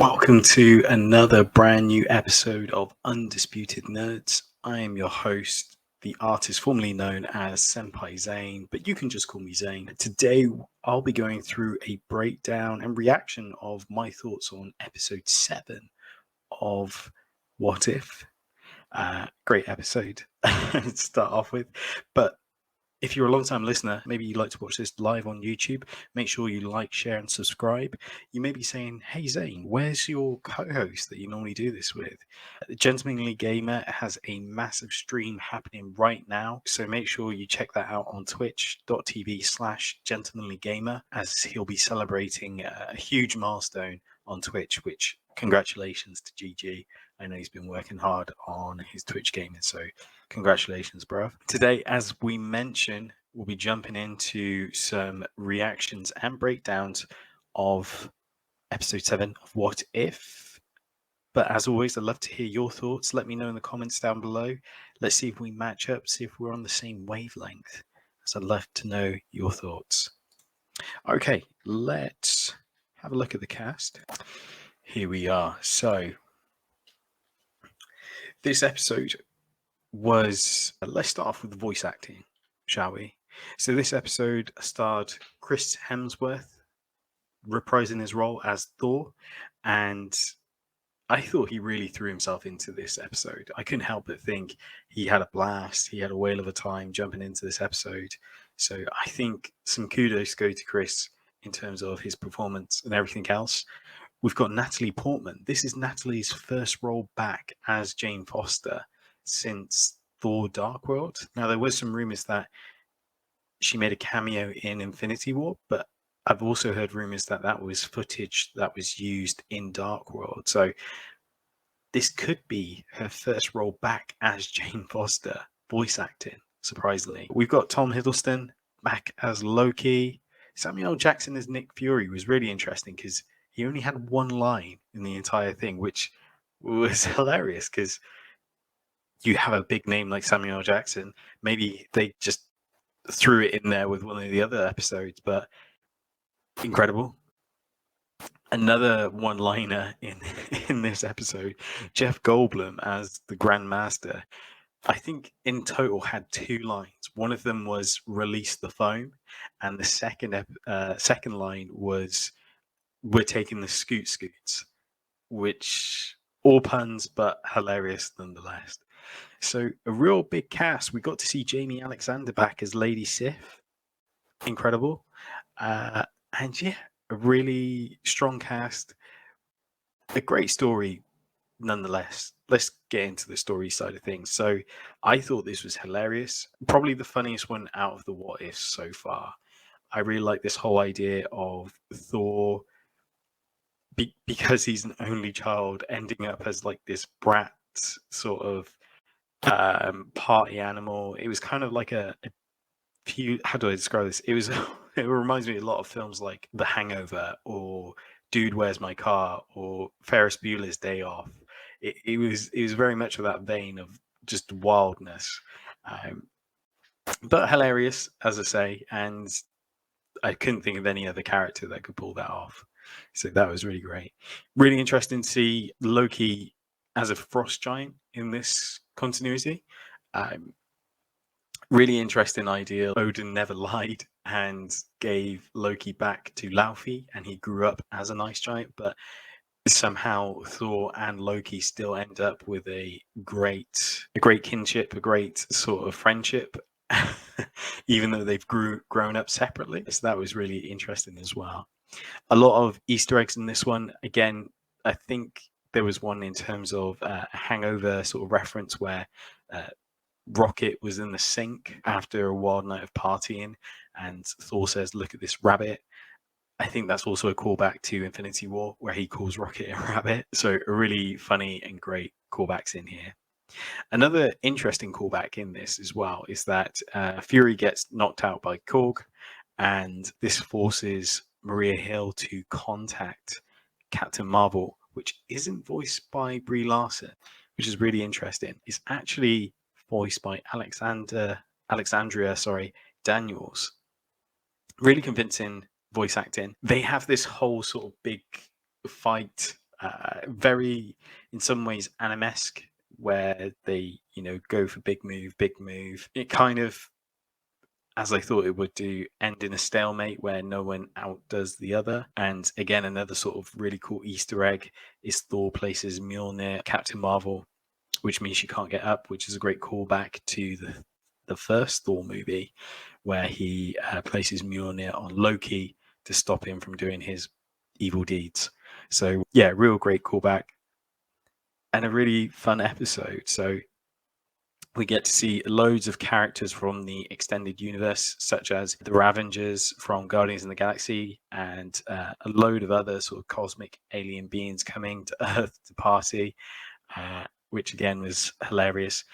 Welcome to another brand new episode of Undisputed Nerds. I am your host, the artist formerly known as Senpai Zane, but you can just call me Zane. Today, I'll be going through a breakdown and reaction of my thoughts on episode 7 of What If. Great episode to start off with, but if you're a long-time listener, maybe you'd like to watch this live on YouTube, make sure you like, share, and subscribe. You may be saying, hey Zane, where's your co-host that you normally do this with? The Gentlemanly Gamer has a massive stream happening right now, so make sure you check that out on twitch.tv/gentlemanlygamer, as he'll be celebrating a huge milestone on Twitch, which congratulations to GG. I know he's been working hard on his Twitch gaming, so congratulations, bro. Today, as we mentioned, we'll be jumping into some reactions and breakdowns of episode 7 of What If. But as always, I'd love to hear your thoughts. Let me know in the comments down below. Let's see if we match up, see if we're on the same wavelength. So I'd love to know your thoughts. Okay, let's have a look at the cast. Here we are. So this episode was, let's start off with the voice acting, shall we? So this episode starred Chris Hemsworth reprising his role as Thor, and I thought he really threw himself into this episode. I couldn't help but think he had a blast. He had a whale of a time jumping into this episode. So I think some kudos go to Chris in terms of his performance and everything else. We've got Natalie Portman. This is Natalie's first role back as Jane Foster since Thor Dark World. Now, there was some rumors that she made a cameo in Infinity War, but I've also heard rumors that that was footage that was used in Dark World. So this could be her first role back as Jane Foster, voice acting, surprisingly. We've got Tom Hiddleston back as Loki. Samuel L. Jackson as Nick Fury was really interesting because he only had one line in the entire thing, which was hilarious because you have a big name like Samuel L. Jackson. Maybe they just threw it in there with one of the other episodes, but incredible. Another one-liner in this episode, Jeff Goldblum as the Grand Master. I think in total had 2 lines. One of them was "release the foam," and the second line was "we're taking the scoots," which all puns but hilarious nonetheless. So a real big cast. We got to see Jamie Alexander back as Lady Sif. Incredible. And yeah, a really strong cast. A great story nonetheless. Let's get into the story side of things. So I thought this was hilarious. Probably the funniest one out of the what ifs so far. I really like this whole idea of Thor, because he's an only child, ending up as like this brat sort of party animal. It was kind of like a few, how do I describe this? It reminds me a lot of films like The Hangover or Dude, Where's My Car or Ferris Bueller's Day Off. It was very much of that vein of just wildness, but hilarious, as I say, and I couldn't think of any other character that could pull that off. So that was really great. Really interesting to see Loki as a frost giant in this continuity. Really interesting idea. Odin never lied and gave Loki back to Laufey, and he grew up as an ice giant, but somehow Thor and Loki still end up with a great kinship, a great sort of friendship, even though they've grown up separately. So that was really interesting as well. A lot of Easter eggs in this one. Again, I think there was one in terms of a Hangover sort of reference where Rocket was in the sink after a wild night of partying, and Thor says, "Look at this rabbit." I think that's also a callback to Infinity War, where he calls Rocket a rabbit. So a really funny and great callbacks in here. Another interesting callback in this as well is that Fury gets knocked out by Korg, and this forces Maria Hill to contact Captain Marvel, which isn't voiced by Brie Larson, which is really interesting. It's actually voiced by Alexandria Daniels. Really convincing voice acting. They have this whole sort of big fight very, in some ways, anime-esque, where they, go for big move. It kind of, as I thought it would do, end in a stalemate where no one outdoes the other. And again, another sort of really cool Easter egg is Thor places Mjolnir, Captain Marvel, which means she can't get up, which is a great callback to the first Thor movie, where he places Mjolnir on Loki to stop him from doing his evil deeds. So yeah, real great callback and a really fun episode. So we get to see loads of characters from the extended universe, such as the Ravengers from Guardians of the Galaxy, and a load of other sort of cosmic alien beings coming to Earth to party, which again was hilarious.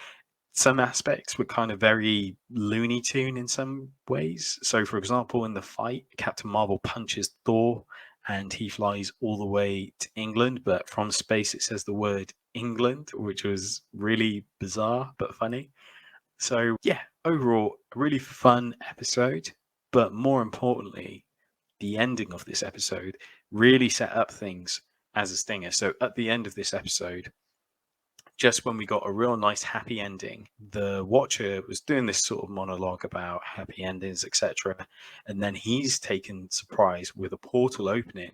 Some aspects were kind of very Looney Tune in some ways. So, for example, in the fight, Captain Marvel punches Thor and he flies all the way to England, but from space it says the word England, which was really bizarre but funny. So, yeah, overall, a really fun episode, but more importantly, the ending of this episode really set up things as a stinger. So, at the end of this episode, just when we got a real nice happy ending, the Watcher was doing this sort of monologue about happy endings, etc. And then he's taken surprise with a portal opening,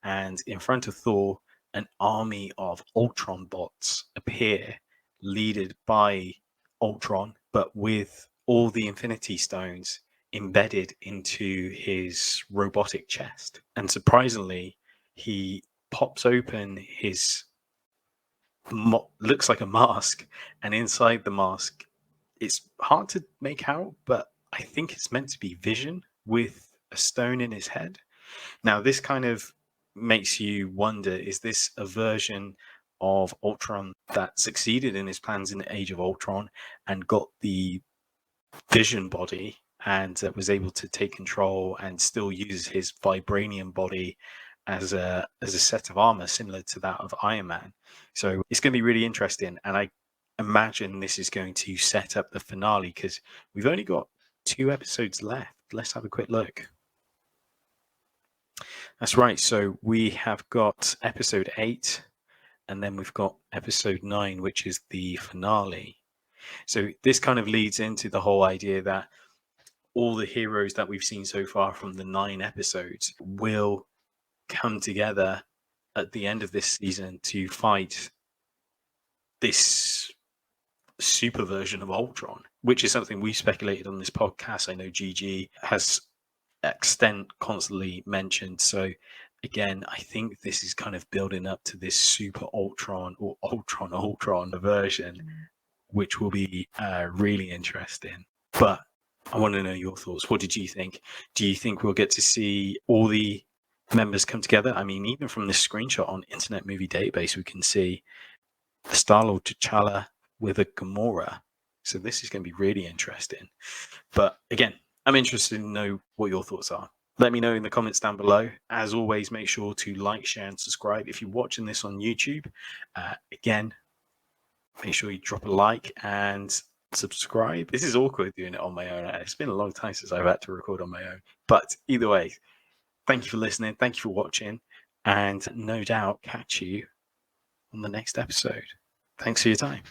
and in front of Thor, an army of Ultron bots appear, led by Ultron, but with all the Infinity Stones embedded into his robotic chest. And surprisingly, he pops open his looks like a mask, and inside the mask, it's hard to make out, but I think it's meant to be Vision with a stone in his head. Now, this kind of makes you wonder, is this a version of Ultron that succeeded in his plans in the Age of Ultron and got the Vision body and was able to take control and still use his vibranium body as a set of armor similar to that of Iron Man? So it's going to be really interesting, and I imagine this is going to set up the finale because we've only got 2 episodes left. Let's have a quick look. That's right. So we have got episode 8, and then we've got episode 9, which is the finale. So this kind of leads into the whole idea that all the heroes that we've seen so far from the 9 episodes will come together at the end of this season to fight this super version of Ultron, which is something we speculated on this podcast. I know GG has extent constantly mentioned. So again, I think this is kind of building up to this super Ultron or Ultron version, which will be really interesting. But I want to know your thoughts. What did you think? Do you think we'll get to see all the members come together? I mean, even from this screenshot on Internet Movie Database, we can see Star-Lord T'Challa with a Gamora. So this is going to be really interesting. But again, I'm interested to know what your thoughts are. Let me know in the comments down below. As always, make sure to like, share, and subscribe. If you're watching this on YouTube, again, make sure you drop a like and subscribe. This is awkward doing it on my own. It's been a long time since I've had to record on my own. But either way, thank you for listening. Thank you for watching. And no doubt catch you on the next episode. Thanks for your time.